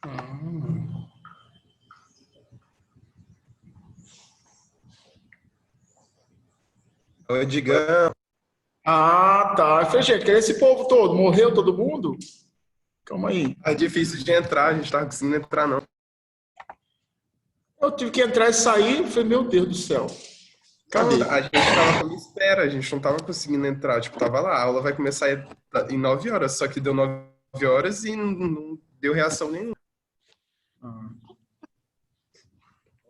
Ah. Oi, Digão. Ah, tá. Eu falei, gente, cadê esse povo todo? Morreu todo mundo? Calma aí. É difícil de entrar, a gente tava conseguindo entrar, não. Eu tive que entrar e sair. Eu falei, meu Deus do céu. Não, Cadê? a gente tava como espera, a gente não tava conseguindo entrar. Tipo, tava lá, a aula vai começar em 9 horas, só que deu 9 horas e não deu reação nenhuma. Ah.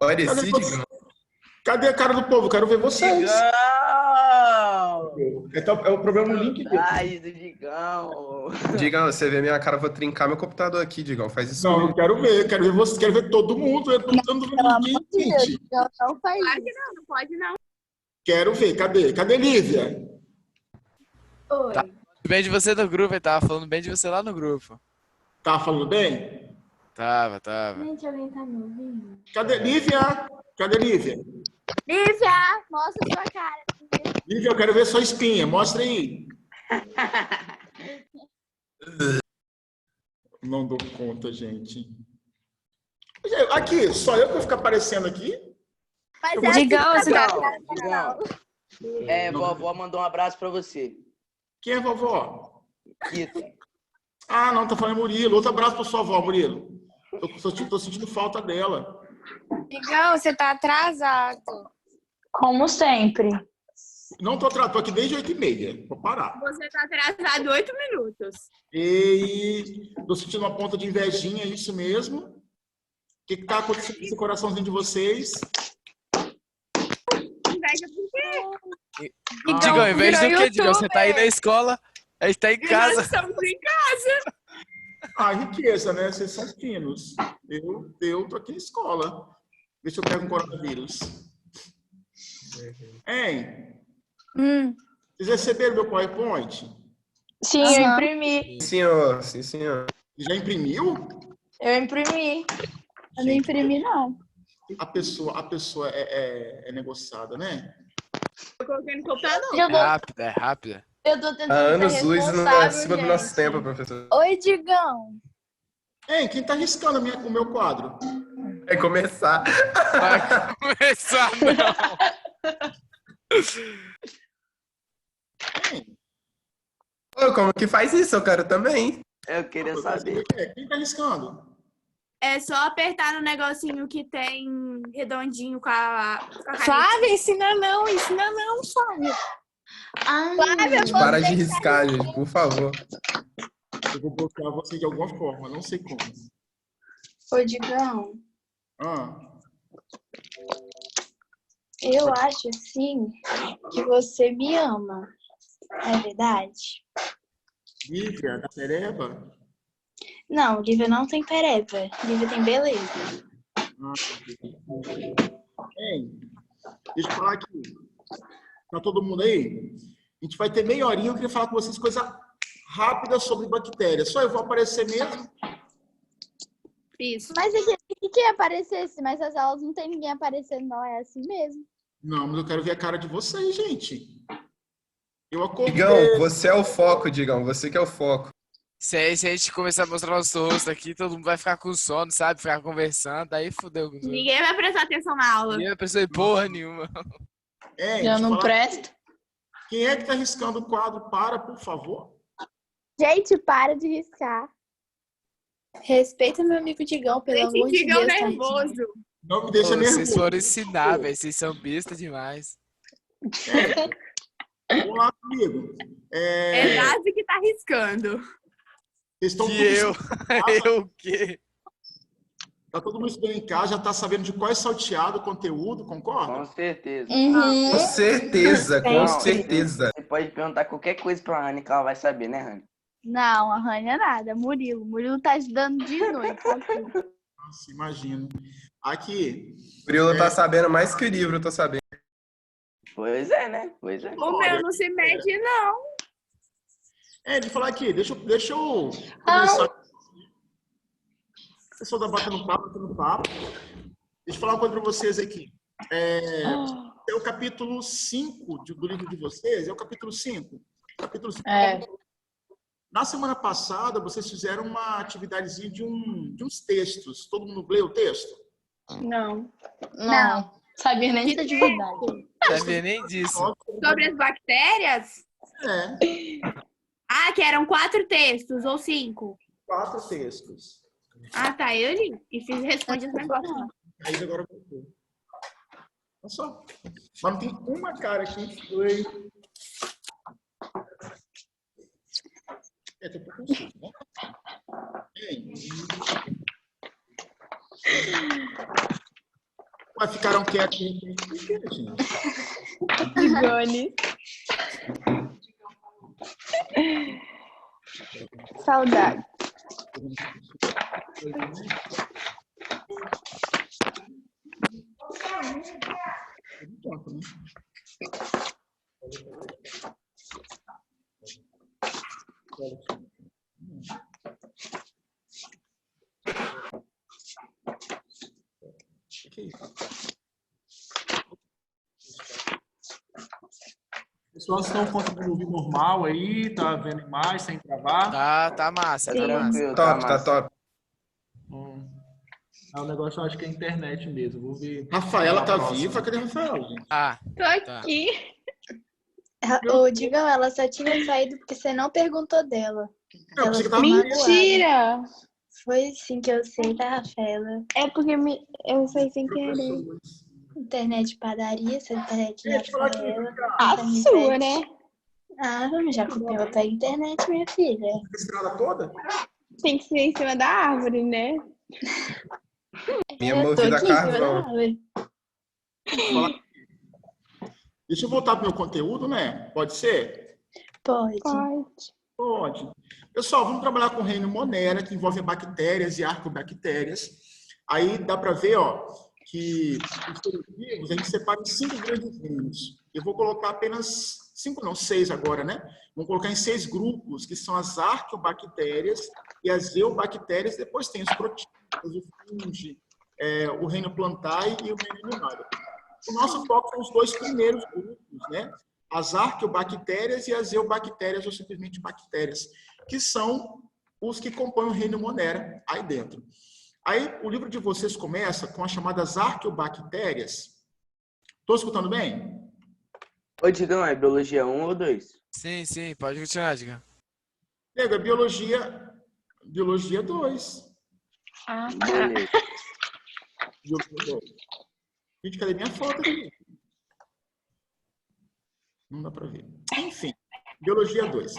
Olha Cadê esse, você? Digão. Cadê a cara do povo? Quero ver vocês. Digão! Então, é o problema no link dele. Saudades do Digão! Digão, você vê minha cara, eu vou trincar meu computador aqui, Digão. Faz isso Não, eu comigo. quero ver você, quero ver todo mundo. Eu não tô vendo Pelo ninguém, amor de Deus, gente. não faz Claro que isso. não, não pode não. Quero ver. Cadê? Cadê Lívia? Oi. Tá. Bem de você no grupo, ele tava falando bem de você lá no grupo. Tá falando bem? Tava. Gente, alguém tá me ouvindo? Cadê Lívia? Cadê Lívia? Lívia, mostra sua cara. Lívia, eu quero ver sua espinha. Mostra aí. Não dou conta, gente. Aqui, só eu que vou ficar aparecendo aqui? Mas é Digão, assim, você tá... Digão, vovó mandou um abraço pra você. Quem é vovó? Kita. Ah, não, tá falando Murilo. Outro abraço pra sua avó, Murilo. Tô sentindo falta dela. Digão, você tá atrasado. Como sempre. Não tô atrasado, tô aqui desde 8h30. Vou parar. Você tá atrasado 8 minutos. E tô sentindo uma ponta de invejinha, é isso mesmo. O que tá acontecendo com esse coraçãozinho de vocês? Inveja por quê? Digão, ao invés do virou que, Digão? Você tá aí na youtuber. escola, a gente tá em Nós casa. estamos em casa. Ah, riqueza, né? Vocês são finos. Eu tô aqui na escola. Ver se eu pego um coronavírus. Hein? Vocês receberam meu PowerPoint? Sim, eu imprimi. Sim, senhor. Sim, senhor. Já imprimiu? Eu imprimi. Eu não imprimi, não. A pessoa é negociada, né? Eu coloquei no computador. É rápida. Eu tô Há tentando ser anos luz responsável, acima do nosso gente. tempo, professor. Oi, Digão. Hein, quem tá riscando o meu quadro? Vai começar. Vai começar, não. Hein? Ô, como que faz isso? Eu quero também. Eu queria saber. Quem tá riscando? É só apertar no negocinho que tem redondinho com a caneta. Flávia, ensina não, Flávia. Flávia, Gente, para de riscar, gente, por favor. Eu vou bloquear você de alguma forma, não sei como. Ô, Digão, Ah, eu acho, assim, que você me ama. É verdade? Lívia, da Pereba? Não, Lívia não tem pereba. Lívia tem beleza. Hein, deixa eu falar aqui. Tá todo mundo aí? A gente vai ter meia horinha, eu queria falar com vocês coisa rápida sobre bactérias. Só eu vou aparecer mesmo. Isso. Mas o que aparecesse? Mas as aulas não tem ninguém aparecendo, não. É assim mesmo. Não, mas eu quero ver a cara de vocês, gente. Eu acordei. Digão, você é o foco, Digão. Você que é o foco. Se a gente começar a mostrar nosso rosto aqui, todo mundo vai ficar com sono, sabe? Ficar conversando, aí fudeu. Ninguém vai prestar atenção na aula. Ninguém vai perceber porra nenhuma. É, Eu não presto. Quem é que tá riscando o quadro? Para, por favor. Gente, para de riscar. Respeita meu amigo Digão, pelo Esse amor de Digão Deus. nervoso. Não me deixa nervoso. Vocês foram ensinar, velho. Vocês são besta demais. Vamos lá comigo. É Nazi que tá arriscando. Vocês estão Que eu? tudo Eu o quê? Tá todo mundo estudando em casa, já tá sabendo de qual é salteado o conteúdo, concorda? Com certeza. Uhum. Com certeza, com Não, certeza. Você pode perguntar qualquer coisa pra Rani que ela vai saber, né, Rani? Não, a Rania nada. Murilo. Murilo tá estudando de noite. Sabe tudo. Nossa, imagino. Aqui, O Murilo tá sabendo mais que o livro, eu tô sabendo. Pois é, né? Pois é. O meu não se mede, não. de falar aqui, deixa eu começar. O pessoal tá batendo papo. Deixa eu falar uma coisa para vocês aqui. É o capítulo 5 do livro de vocês, é o capítulo 5. Capítulo 5 Na semana passada, vocês fizeram uma atividadezinha de uns textos. Todo mundo leu o texto? Não. Não. Sabia nem essa atividade. Sabia nem disso. Sobre as bactérias? É, Ah, que eram 4 textos ou 5. 4 textos. Ah, tá. Eu li. E respondi os negócios. Aí agora voltou. Olha só. Mas não tem uma cara aqui. Foi. Tô confuso, né? Bem. Mas ficaram quietos. Gente. Digone. Saudade. Pessoal, vocês estão conseguindo ouvir normal aí? Tá vendo imagem sem travar? Tá massa, Tá tá massa. tranquilo, tá Top, tá massa. top. O negócio eu acho que é a internet mesmo. Vou ver. Rafaela tá Próxima. viva? Cadê a Rafaela, gente? Ah, Tô Tá. aqui. Ô, Digão, ela só tinha saído porque você não perguntou dela. Eu Ela pensei que ficou tava magoada. Foi sim que eu sei, tá, Rafaela? É porque eu sei sem querer. Internet de padaria, essa internet de Deixa eu falar aqui, Rafaela. A Internet. sua, né? Ah, já copiou outra internet, minha filha. a estrada toda? Tem que ser em cima da árvore, né? Minha Eu tô movida a aqui em cima da carvão. árvore. Deixa eu voltar pro meu conteúdo, né? Pode ser? Pode. Pode. Pode. Pessoal, vamos trabalhar com o reino Monera, que envolve bactérias e arcobactérias. Aí dá para ver, ó, que os seres vivos a gente separa em 5 grandes reinos. Eu vou colocar apenas 5, não, 6 agora, né? Vamos colocar em 6 grupos, que são as arqueobactérias e as eubactérias. Depois tem os protistas, o fungi, o reino plantae e o reino animal. O nosso foco são os 2 primeiros grupos, né? As arqueobactérias e as eubactérias, ou simplesmente bactérias, que são os que compõem o reino Monera aí dentro. Aí o livro de vocês começa com as chamadas arqueobactérias. Estou escutando bem? Ô, Digão, é biologia 1 ou 2? Sim, pode continuar, Diga. Pega biologia 2. Ah, Beleza. Biologia 2. Gente, cadê minha foto aqui? Não dá para ver. Enfim, biologia 2.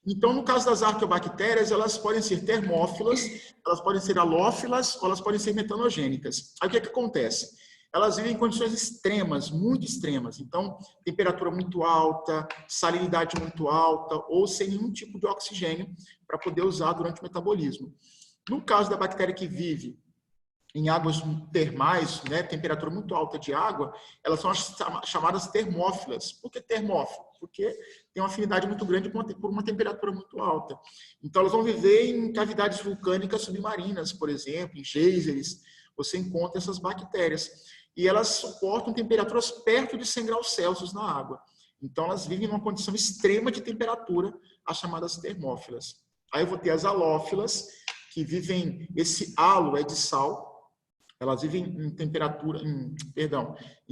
Então, no caso das arqueobactérias, elas podem ser termófilas, elas podem ser halófilas ou elas podem ser metanogênicas. Aí o que acontece? Elas vivem em condições extremas, muito extremas. Então, temperatura muito alta, salinidade muito alta ou sem nenhum tipo de oxigênio para poder usar durante o metabolismo. No caso da bactéria que vive em águas termais, né, temperatura muito alta de água, elas são as chamadas termófilas. Por que termófilo? Porque tem uma afinidade muito grande por uma temperatura muito alta. Então, elas vão viver em cavidades vulcânicas submarinas, por exemplo, em geysers. Você encontra essas bactérias. E elas suportam temperaturas perto de 100 graus Celsius na água. Então, elas vivem numa condição extrema de temperatura, as chamadas termófilas. Aí eu vou ter as halófilas, que vivem, esse halo é de sal, elas vivem em temperatura, em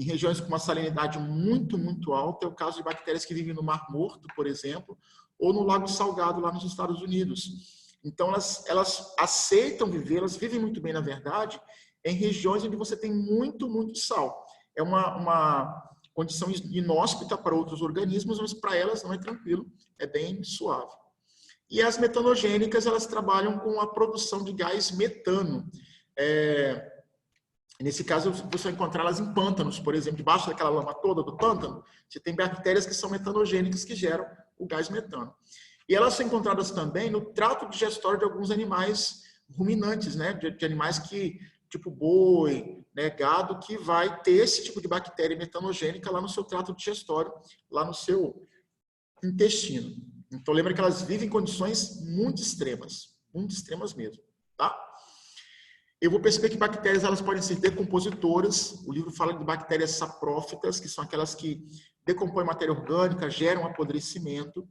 regiões com uma salinidade muito, muito alta. É o caso de bactérias que vivem no Mar Morto, por exemplo, ou no Lago Salgado, lá nos Estados Unidos. Então, elas aceitam viver, elas vivem muito bem, na verdade, em regiões onde você tem muito, muito sal. É uma condição inóspita para outros organismos, mas para elas não é tranquilo, é bem suave. E as metanogênicas, elas trabalham com a produção de gás metano. Nesse caso, você vai encontrá-las em pântanos, por exemplo, debaixo daquela lama toda do pântano, você tem bactérias que são metanogênicas que geram o gás metano. E elas são encontradas também no trato digestório de alguns animais ruminantes, né? De animais que, tipo boi, né? Gado, que vai ter esse tipo de bactéria metanogênica lá no seu trato digestório, lá no seu intestino. Então, lembra que elas vivem em condições muito extremas mesmo, tá? Eu vou perceber que bactérias elas podem ser decompositoras. O livro fala de bactérias saprófitas, que são aquelas que decompõem matéria orgânica, geram apodrecimento.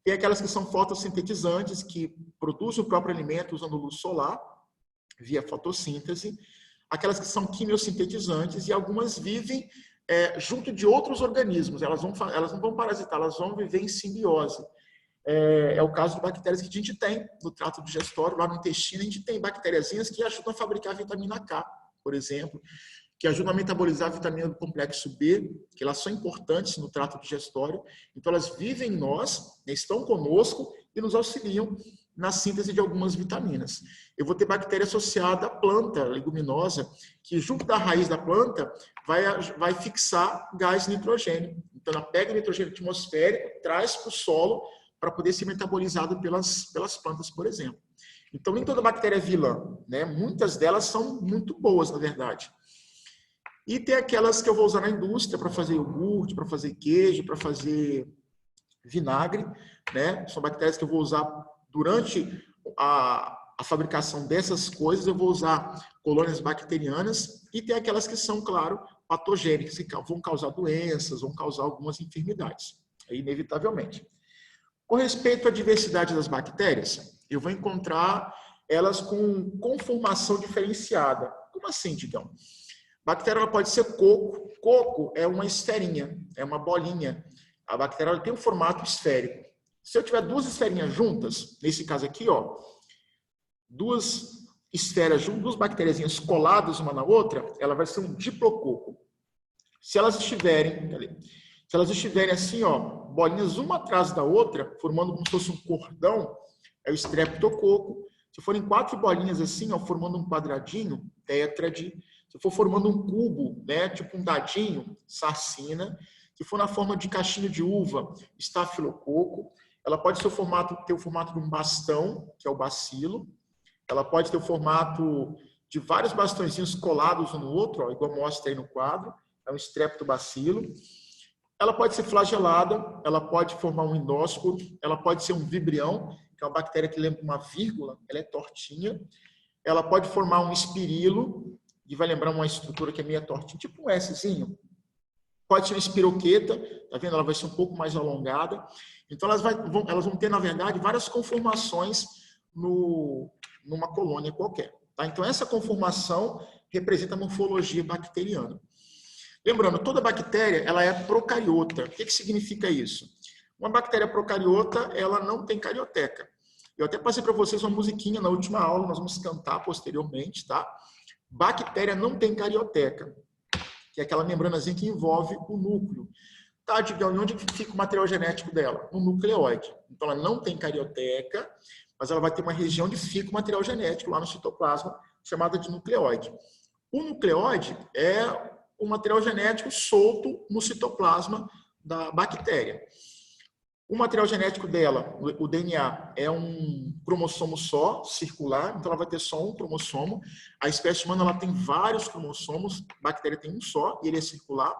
Tem aquelas que são fotossintetizantes, que produzem o próprio alimento usando luz solar, via fotossíntese. Aquelas que são quimiosintetizantes, e algumas vivem junto de outros organismos. Elas não vão parasitar, elas vão viver em simbiose. É o caso de bactérias que a gente tem no trato digestório, lá no intestino. A gente tem bactériazinhas que ajudam a fabricar a vitamina K, por exemplo, que ajudam a metabolizar a vitamina do complexo B, que elas são importantes no trato digestório. Então, elas vivem em nós, estão conosco e nos auxiliam na síntese de algumas vitaminas. Eu vou ter bactéria associada à planta leguminosa, que junto da raiz da planta vai fixar gás nitrogênio. Então, ela pega o nitrogênio atmosférico, traz para o solo para poder ser metabolizado pelas plantas, por exemplo. Então, nem toda bactéria é vilã, né? Muitas delas são muito boas, na verdade. E tem aquelas que eu vou usar na indústria para fazer iogurte, para fazer queijo, para fazer vinagre, né? São bactérias que eu vou usar durante a fabricação dessas coisas. Eu vou usar colônias bacterianas. E tem aquelas que são, claro, patogênicas, que vão causar doenças, vão causar algumas enfermidades, inevitavelmente. Com respeito à diversidade das bactérias, eu vou encontrar elas com conformação diferenciada. Como assim, Digão? Bactéria ela pode ser coco. Coco é uma esferinha, é uma bolinha. A bactéria ela tem um formato esférico. Se eu tiver duas esferinhas juntas, nesse caso aqui, ó, duas esferas juntas, duas bactériazinhas coladas uma na outra, ela vai ser um diplococo. Se elas estiverem assim, ó, bolinhas uma atrás da outra, formando como se fosse um cordão, é o streptococo. Se forem 4 bolinhas assim, ó, formando um quadradinho, tétrade. Se for formando um cubo, né, tipo um dadinho, sarcina. Se for na forma de caixinha de uva, estafilococo. Ela pode ter o formato de um bastão, que é o bacilo. Ela pode ter o formato de vários bastõezinhos colados um no outro, ó, igual mostra aí no quadro. É um streptobacilo. Ela pode ser flagelada, ela pode formar um endósporo, ela pode ser um vibrião, que é uma bactéria que lembra uma vírgula, ela é tortinha. Ela pode formar um espirilo, que vai lembrar uma estrutura que é meio tortinha, tipo um Szinho. Pode ser uma espiroqueta, tá vendo? Ela vai ser um pouco mais alongada. Então, elas vão ter, na verdade, várias conformações numa colônia qualquer. Tá? Então, essa conformação representa a morfologia bacteriana. Lembrando, toda bactéria ela é procariota. O que significa isso? Uma bactéria procariota, ela não tem carioteca. Eu até passei para vocês uma musiquinha na última aula, nós vamos cantar posteriormente, tá? Bactéria não tem carioteca, que é aquela membranazinha que envolve o núcleo. Tá, Digão, e onde fica o material genético dela? No nucleóide. Então, ela não tem carioteca, mas ela vai ter uma região onde fica o material genético lá no citoplasma, chamada de nucleóide. O nucleóide é o material genético solto no citoplasma da bactéria. O material genético dela, o DNA, é um cromossomo só, circular, então ela vai ter só um cromossomo. A espécie humana ela tem vários cromossomos, a bactéria tem um só, e ele é circular.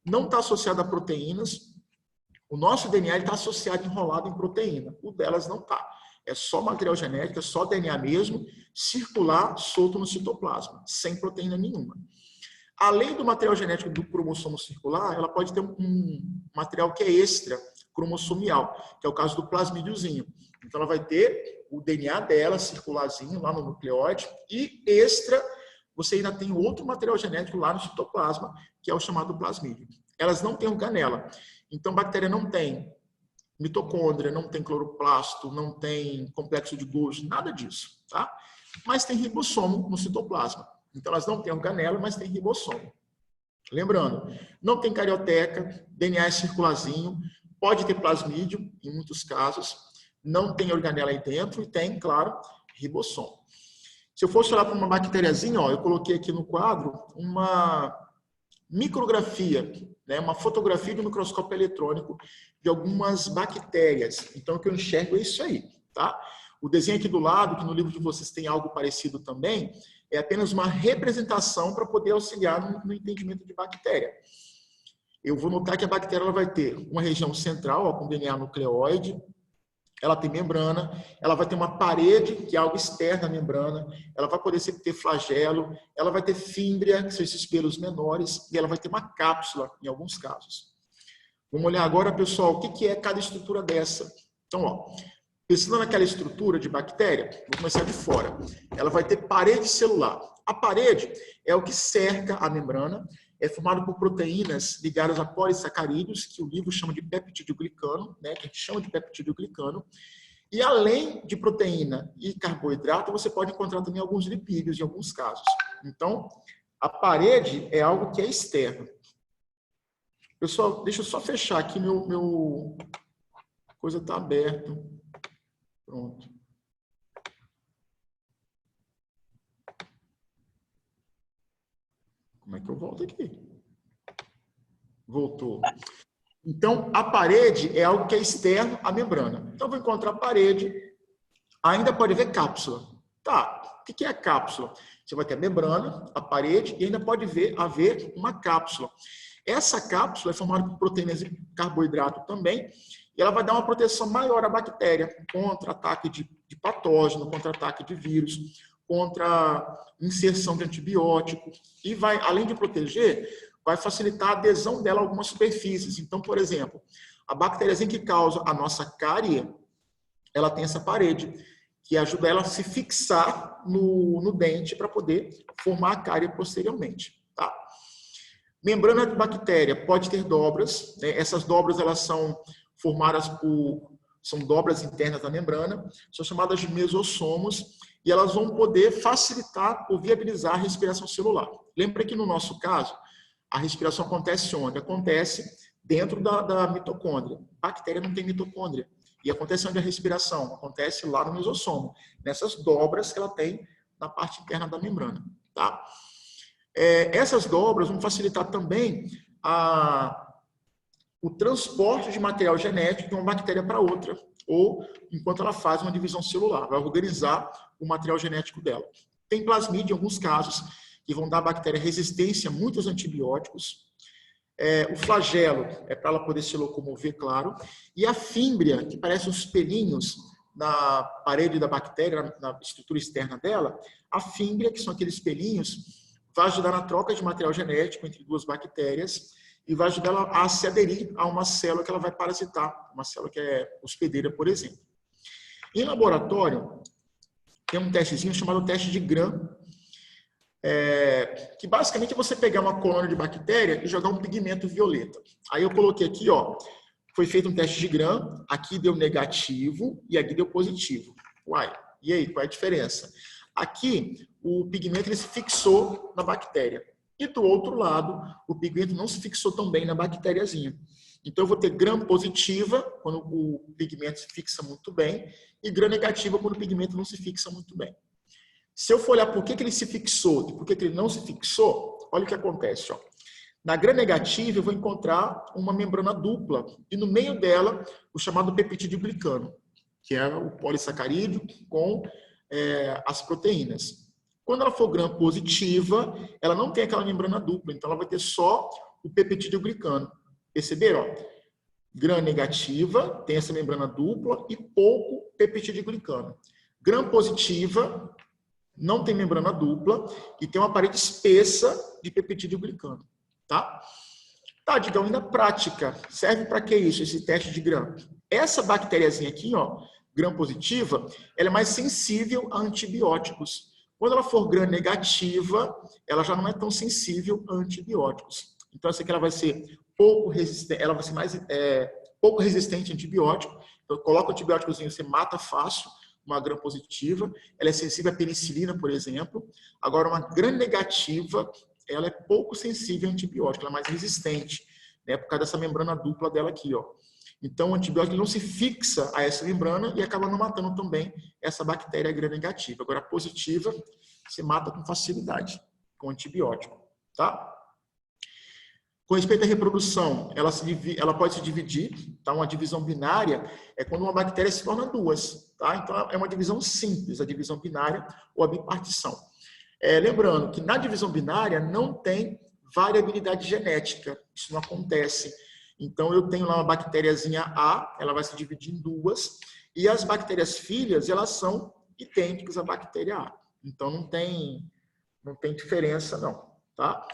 Não está associado a proteínas. O nosso DNA está associado, enrolado em proteína. O delas não está. É só material genético, é só DNA mesmo, circular, solto no citoplasma, sem proteína nenhuma. Além do material genético do cromossomo circular, ela pode ter um material que é extra cromossomial, que é o caso do plasmídiozinho. Então, ela vai ter o DNA dela, circularzinho, lá no nucleóide, e extra, você ainda tem outro material genético lá no citoplasma, que é o chamado plasmídio. Elas não têm organela. Então, a bactéria não tem mitocôndria, não tem cloroplasto, não tem complexo de Golgi, nada disso, tá? Mas tem ribossomo no citoplasma. Então, elas não têm organela, mas tem ribossomo. Lembrando, não tem carioteca, DNA é circularzinho, pode ter plasmídio, em muitos casos, não tem organela aí dentro e tem, claro, ribossomo. Se eu fosse olhar para uma bactériazinha, ó, eu coloquei aqui no quadro uma micrografia, né, uma fotografia de um microscópio eletrônico de algumas bactérias. Então, o que eu enxergo é isso aí, tá? O desenho aqui do lado, que no livro de vocês tem algo parecido também, é apenas uma representação para poder auxiliar no entendimento de bactéria. Eu vou notar que a bactéria ela vai ter uma região central, ó, com DNA nucleóide, ela tem membrana, ela vai ter uma parede, que é algo externo à membrana, ela vai poder ter flagelo, ela vai ter fímbria, que são esses pelos menores, e ela vai ter uma cápsula, em alguns casos. Vamos olhar agora, pessoal, o que é cada estrutura dessa. Então, ó, pensando naquela estrutura de bactéria, vou começar de fora. Ela vai ter parede celular. A parede é o que cerca a membrana, é formado por proteínas ligadas a polissacarídeos, que o livro chama de peptidoglicano, né, que a gente chama de peptidoglicano. E além de proteína e carboidrato, você pode encontrar também alguns lipídios em alguns casos. Então, a parede é algo que é externo. Pessoal, deixa eu só fechar aqui meu coisa está aberto. Pronto. Como é que eu volto aqui? Voltou. Então, a parede é algo que é externo à membrana. Então, eu vou encontrar a parede, ainda pode ver cápsula. Tá, o que é a cápsula? Você vai ter a membrana, a parede, e ainda pode haver uma cápsula. Essa cápsula é formada por proteínas e carboidrato também, e ela vai dar uma proteção maior à bactéria contra ataque de patógeno, contra ataque de vírus, contra inserção de antibiótico, e vai, além de proteger, vai facilitar a adesão dela a algumas superfícies. Então, por exemplo, a bactériazinha que causa a nossa cárie, ela tem essa parede, que ajuda ela a se fixar no dente para poder formar a cárie posteriormente. Tá? Membrana de bactéria pode ter dobras, né? Essas dobras elas são formadas são dobras internas da membrana, são chamadas de mesossomos, e elas vão poder facilitar ou viabilizar a respiração celular. Lembra que no nosso caso, a respiração acontece onde? Acontece dentro da mitocôndria. A bactéria não tem mitocôndria. E acontece onde a respiração? Acontece lá no mesossomo, nessas dobras que ela tem na parte interna da membrana. Tá? Essas dobras vão facilitar também o transporte de material genético de uma bactéria para outra, ou enquanto ela faz uma divisão celular, vai organizar o material genético dela. Tem plasmídia em alguns casos, que vão dar à bactéria resistência a muitos antibióticos. O flagelo é para ela poder se locomover, claro. E a fímbria, que parece os pelinhos na parede da bactéria, na estrutura externa dela, a fímbria, que são aqueles pelinhos, vai ajudar na troca de material genético entre duas bactérias e vai ajudar ela a se aderir a uma célula que ela vai parasitar, uma célula que é hospedeira, por exemplo. Em laboratório, tem um testezinho chamado teste de Gram, que basicamente é você pegar uma colônia de bactéria e jogar um pigmento violeta. Aí eu coloquei aqui, ó, foi feito um teste de Gram, aqui deu negativo e aqui deu positivo. Uai, e aí, qual é a diferença? Aqui, o pigmento ele se fixou na bactéria. E do outro lado, o pigmento não se fixou tão bem na bactériazinha. Então, eu vou ter Gram positiva, quando o pigmento se fixa muito bem, e Gram negativa, quando o pigmento não se fixa muito bem. Se eu for olhar por que ele se fixou e por que ele não se fixou, olha o que acontece. Ó. Na Gram negativa, eu vou encontrar uma membrana dupla, e no meio dela, o chamado peptidoglicano, que é o polissacarídeo com as proteínas. Quando ela for Gram positiva, ela não tem aquela membrana dupla, então ela vai ter só o peptidoglicano. Perceberam? Ó? Gram negativa, tem essa membrana dupla e pouco peptidoglicano. Gram positiva, não tem membrana dupla e tem uma parede espessa de peptidoglicano. Tá? Tá, Digão, e na prática, serve para que isso, esse teste de Gram? Essa bactériazinha aqui, ó, Gram positiva, ela é mais sensível a antibióticos. Quando ela for Gram negativa, ela já não é tão sensível a antibióticos. Então, essa aqui ela vai ser pouco resistente, ela vai ser mais pouco resistente a antibiótico. Então, coloca o antibióticozinho, você mata fácil uma Gram positiva. Ela é sensível à penicilina, por exemplo. Agora, uma Gram negativa, ela é pouco sensível a antibiótico, ela é mais resistente, né, por causa dessa membrana dupla dela aqui, ó. Então, o antibiótico não se fixa a essa membrana e acaba não matando também essa bactéria Gram negativa. Agora, a positiva, você mata com facilidade, com antibiótico, tá? Com respeito à reprodução, ela pode se dividir, tá? Uma divisão binária é quando uma bactéria se torna duas, tá? Então, é uma divisão simples, a divisão binária ou a bipartição. Lembrando que na divisão binária não tem variabilidade genética, isso não acontece. Então, eu tenho lá uma bactériazinha A, ela vai se dividir em duas, e as bactérias filhas, elas são idênticas à bactéria A. Então, não tem diferença, não, tá?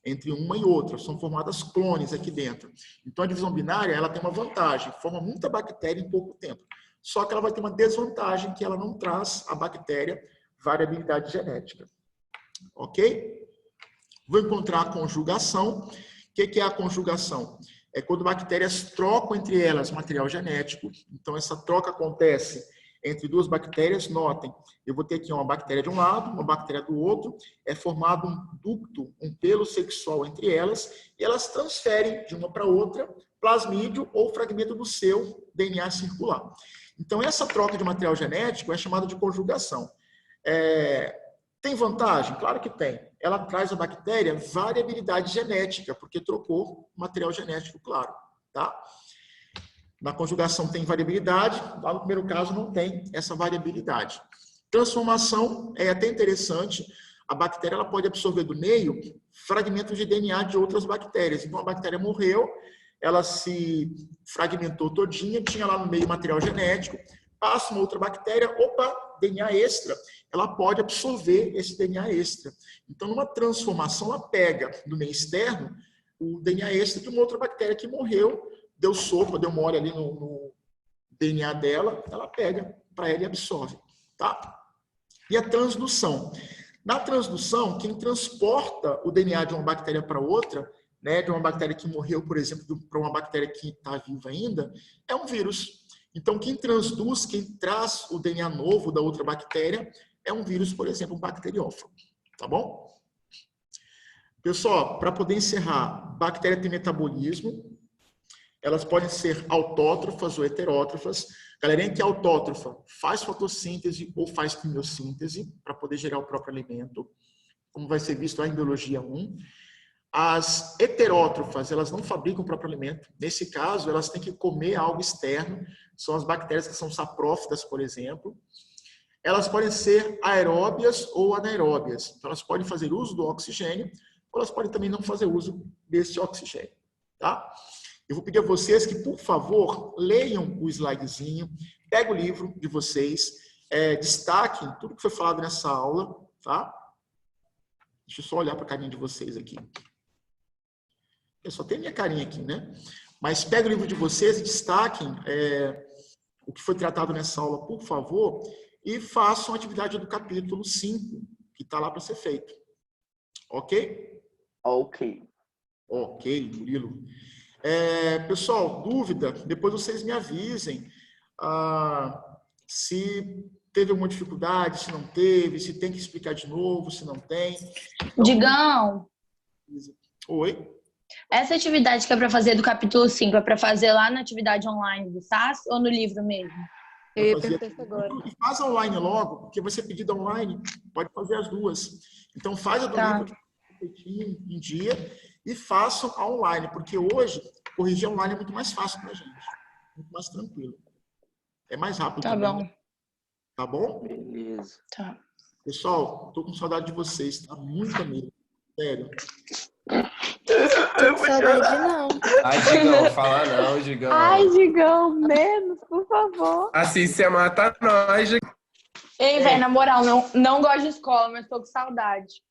Entre uma e outra, são formadas clones aqui dentro. Então, a divisão binária, ela tem uma vantagem, forma muita bactéria em pouco tempo. só que ela vai ter uma desvantagem, que ela não traz a bactéria variabilidade genética. Ok? Vou encontrar a conjugação. O que é a conjugação? É quando bactérias trocam entre elas material genético. Então, essa troca acontece entre duas bactérias. Notem, eu vou ter aqui uma bactéria de um lado, uma bactéria do outro. É formado um ducto, um pelo sexual entre elas, e elas transferem de uma para outra plasmídio ou fragmento do seu DNA circular. Então, essa troca de material genético é chamada de conjugação. Tem vantagem? Claro que tem. Ela traz à bactéria variabilidade genética, porque trocou material genético, claro. Tá? Na conjugação tem variabilidade, lá no primeiro caso não tem essa variabilidade. Transformação é até interessante. A bactéria ela pode absorver do meio fragmentos de DNA de outras bactérias. Então, a bactéria morreu, ela se fragmentou todinha, tinha lá no meio material genético, passa uma outra bactéria, opa, DNA extra, ela pode absorver esse DNA extra. Então, numa transformação, ela pega do meio externo o DNA extra de uma outra bactéria que morreu, deu sopa, deu mole ali no DNA dela, ela pega para ela e absorve. Tá? E a transdução. Na transdução, quem transporta o DNA de uma bactéria para outra, né, de uma bactéria que morreu, por exemplo, para uma bactéria que está viva ainda, é um vírus. Então, quem transduz, quem traz o DNA novo da outra bactéria, é um vírus, por exemplo, um bacteriófago. Tá bom? Pessoal, para poder encerrar, bactéria tem metabolismo, elas podem ser autótrofas ou heterótrofas. Galerinha que é autótrofa faz fotossíntese ou faz quimiossíntese para poder gerar o próprio alimento, como vai ser visto lá em Biologia 1. As heterótrofas, elas não fabricam o próprio alimento. Nesse caso, elas têm que comer algo externo. São as bactérias que são saprófitas, por exemplo. Elas podem ser aeróbias ou anaeróbias. Então, elas podem fazer uso do oxigênio, ou elas podem também não fazer uso desse oxigênio. Tá? Eu vou pedir a vocês que, por favor, leiam o slidezinho, peguem o livro de vocês, destaquem tudo que foi falado nessa aula. Tá? Deixa eu só olhar para a carinha de vocês aqui. Eu só tenho minha carinha aqui, né? Mas peguem o livro de vocês e destaquem o que foi tratado nessa aula, por favor, e façam a atividade do capítulo 5, que está lá para ser feito. Ok? Ok. Ok, Murilo. Pessoal, dúvida? Depois vocês me avisem se teve alguma dificuldade, se não teve, se tem que explicar de novo, se não tem. Então, Digão, oi? essa atividade que é para fazer do capítulo 5 é para fazer lá na atividade online do SAS ou no livro mesmo? Eu ia perguntar isso agora. Faz online logo, porque vai ser pedido online, pode fazer as duas. Então faz a do livro em dia e façam a online, porque hoje corrigir online é muito mais fácil para a gente, muito mais tranquilo. É mais rápido. Tá também. bom. Tá bom? Beleza. Tá. Pessoal, tô com saudade de vocês, tá? Muito mesmo. Sério. Tô com saudade, não. Ai, Digão, fala não, Digão. Ai, Digão, menos, por favor. Assim você mata nós, Digão. Ei, velho, na moral, não gosto de escola, mas tô com saudade.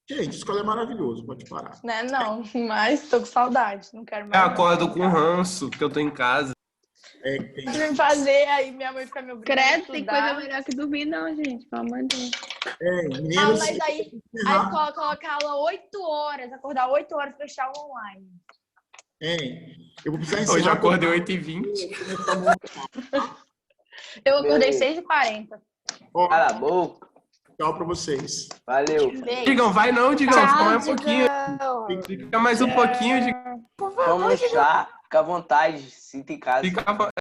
Gente, escola é maravilhoso, pode parar. Né? Não, mas tô com saudade. Não quero Eu mais. acordo com ranço, porque eu tô em casa. Tem Pode me fazer, aí minha mãe fica me obrigando a Credo, tem estudar. coisa melhor que dormir, não, gente. Pelo amor de Deus. meninos, Mas aí a escola coloca aula 8 horas, acordar 8 horas pra deixar aula online. eu vou precisar encerrar. Hoje eu acordei 8h20. Eu acordei 6h40. Ó, Cala a boca. tchau pra vocês. Valeu. Beijo. Digão, vai não, Digão. Fica mais um pouquinho. Digão. Fica mais um pouquinho, Digão. Vamos lá. Fica à vontade. Sinta em casa. Fica